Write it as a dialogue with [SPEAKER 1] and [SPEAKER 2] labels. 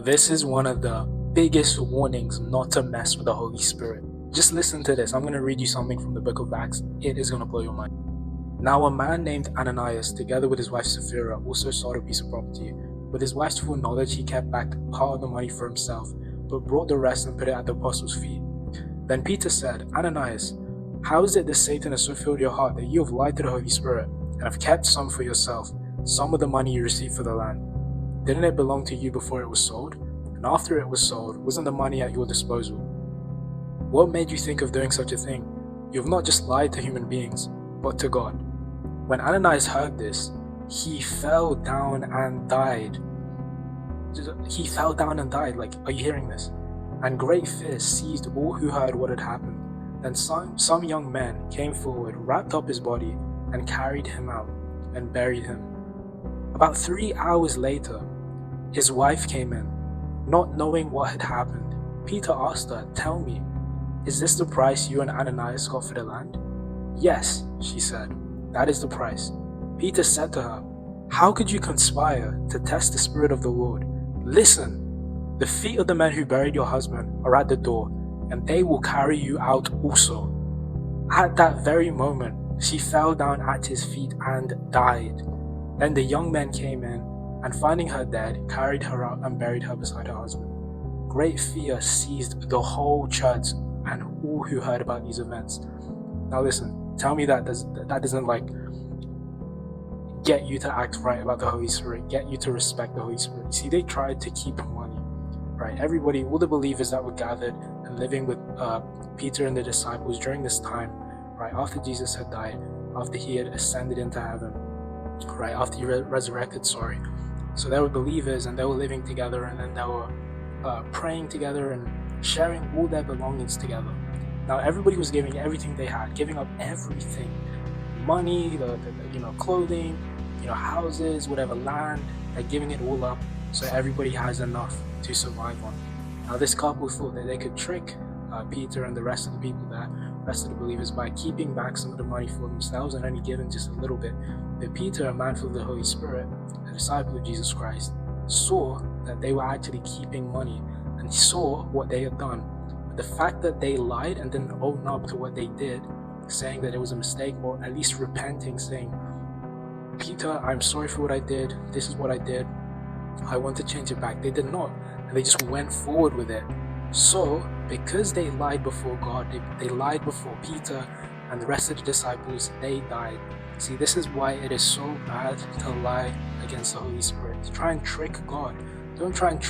[SPEAKER 1] This is one of the biggest warnings not to mess with the Holy Spirit. Just listen to this. I'm going to read you something from the book of Acts. It is going to blow your mind. Now a man named Ananias, together with his wife Sapphira, also sold a piece of property. With his wife's full knowledge, he kept back part of the money for himself, but brought the rest and put it at the apostles' feet. Then Peter said, Ananias, how is it that Satan has so filled your heart that you have lied to the Holy Spirit, and have kept some for yourself, some of the money you received for the land? Didn't it belong to you before it was sold? And after it was sold, wasn't the money at your disposal? What made you think of doing such a thing? You have not just lied to human beings, but to God. When Ananias heard this, he fell down and died. He fell down and died. Like, are you hearing this? And great fear seized all who heard what had happened. Then some young men came forward, wrapped up his body, and carried him out and buried him. About 3 hours later, his wife came in, not knowing what had happened. Peter asked her, tell me, is this the price you and Ananias got for the land? Yes, she said, that is the price. Peter said to her, how could you conspire to test the Spirit of the Lord? Listen, the feet of the men who buried your husband are at the door, and they will carry you out also. At that very moment, she fell down at his feet and died. Then the young men came in, and finding her dead, carried her out and buried her beside her husband. Great fear seized the whole church and all who heard about these events. Now listen, tell me that doesn't like get you to act right about the Holy Spirit, get you to respect the Holy Spirit. You see, they tried to keep money, right? Everybody, all the believers that were gathered and living with Peter and the disciples during this time, right, after Jesus had died, after he had ascended into heaven, right, after he resurrected, So they were believers and they were living together, and then they were praying together and sharing all their belongings together. Now everybody was giving everything they had, giving up everything, money, the clothing, houses, whatever, land. They're giving it all up so everybody has enough to survive on. Now this couple thought that they could trick Peter and the rest of the people there, rest of the believers, by keeping back some of the money for themselves and only giving just a little bit. But Peter, a man full of the Holy Spirit, a disciple of Jesus Christ, saw that they were actually keeping money and saw what they had done. But the fact that they lied and didn't own up to what they did, saying that it was a mistake, or at least repenting, saying, Peter, I'm sorry for what I did, this is what I did, I want to change it back. They did not, and they just went forward with it. So, because they lied before God, they lied before Peter and the rest of the disciples, they died. See, this is why it is so bad to lie against the Holy Spirit, to try and trick God. Don't try and